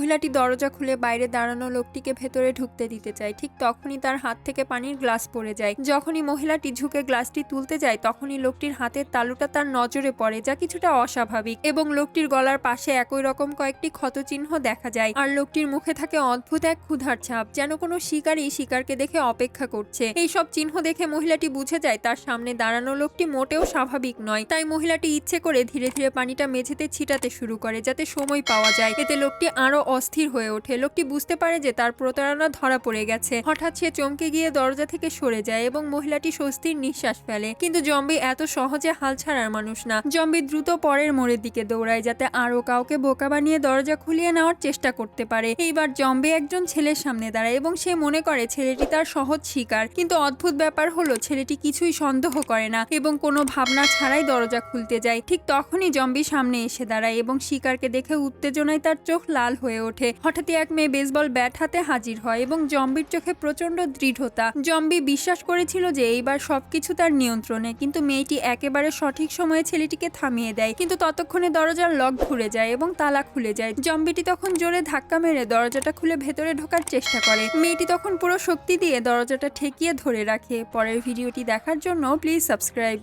মহিলাটি দরজা খুলে বাইরে দাঁড়ানো লোকটিকে ভেতরে ঢুকতে দিতে চায়। ঠিক তখনই তার হাত থেকে পানির গ্লাস পড়ে যায়। যখনই মহিলাটি ঝুঁকে গ্লাসটি তুলতে যায় তখনই লোকটির হাতের তালুটা তার নজরে পড়ে, যা কিছুটা অস্বাভাবিক, এবং লোকটির গলার পাশে একই রকম কয়েকটি ক্ষতচিহ্ন দেখা যায়। আর লোকটির মুখে থাকে অদ্ভুত এক ক্ষুধার ছাপ, যেন কোনো শিকারী শিকারকে দেখে অপেক্ষা করছে। এইসব চিহ্ন দেখে মহিলাটি বুঝে যায় তার সামনে দাঁড়ানো লোকটি মোটেও স্বাভাবিক নয়। তাই মহিলাটি ইচ্ছে করে ধীরে ধীরে পানিটা মেঝেতে ছিটাতে শুরু করে যাতে সময় পাওয়া যায়। এতে লোকটি আরো অস্থির হয়ে ওঠে। লোকটি বুঝতে পারে যে তার প্রতারণা ধরা পড়ে গেছে। হঠাৎ সে চমকে গিয়ে দরজা থেকে সরে যায় এবং মহিলাটি স্বস্তির নিঃশ্বাস ফেলে। কিন্তু জম্বি এত সহজে হাল ছাড়ার মানুষ না। জম্বি দ্রুত পরের মোড়ের দিকে দৌড়ায় যাতে আরো কাউকে বোকা বানিয়ে দরজা খুলিয়ে নেওয়ার চেষ্টা করতে পারে। এইবার জম্বি একজন ছেলের সামনে দাঁড়ায় এবং সে মনে করে ছেলেটি তার সহজ শিকার। কিন্তু অদ্ভুত ব্যাপার হলো ছেলেটি কিছুই সন্দেহ করে না এবং কোনো ভাবনা ছাড়াই দরজা খুলতে যায়। ঠিক তখনই জম্বি সামনে এসে দাঁড়ায় এবং শিকারকে দেখে উত্তেজনায় তার চোখ লাল হয়ে ওঠে। হঠাৎই এক মেয়ে বেসবল ব্যাট হাতে হাজির হয় এবং জম্বির চোখে প্রচন্ড দৃঢ়তা। জম্বি বিশ্বাস করেছিল যে এইবার সবকিছু তার নিয়ন্ত্রণে, কিন্তু মেয়েটি একেবারে সঠিক সময়ে ছেলেটিকে থামিয়ে দেয়। কিন্তু ততক্ষণে দরজার লক ঘুরে যায় এবং তালা খুলে যায়। জম্বিটি তখন জোরে ধাক্কা মেরে দরজাটা খুলে ভেতরে ঢোকার চেষ্টা করে। মেয়েটি তখন পুরো শক্তি দিয়ে দরজাটা ঠেকিয়ে ধরে রাখে। পরের ভিডিওটি দেখার জন্য প্লিজ সাবস্ক্রাইব।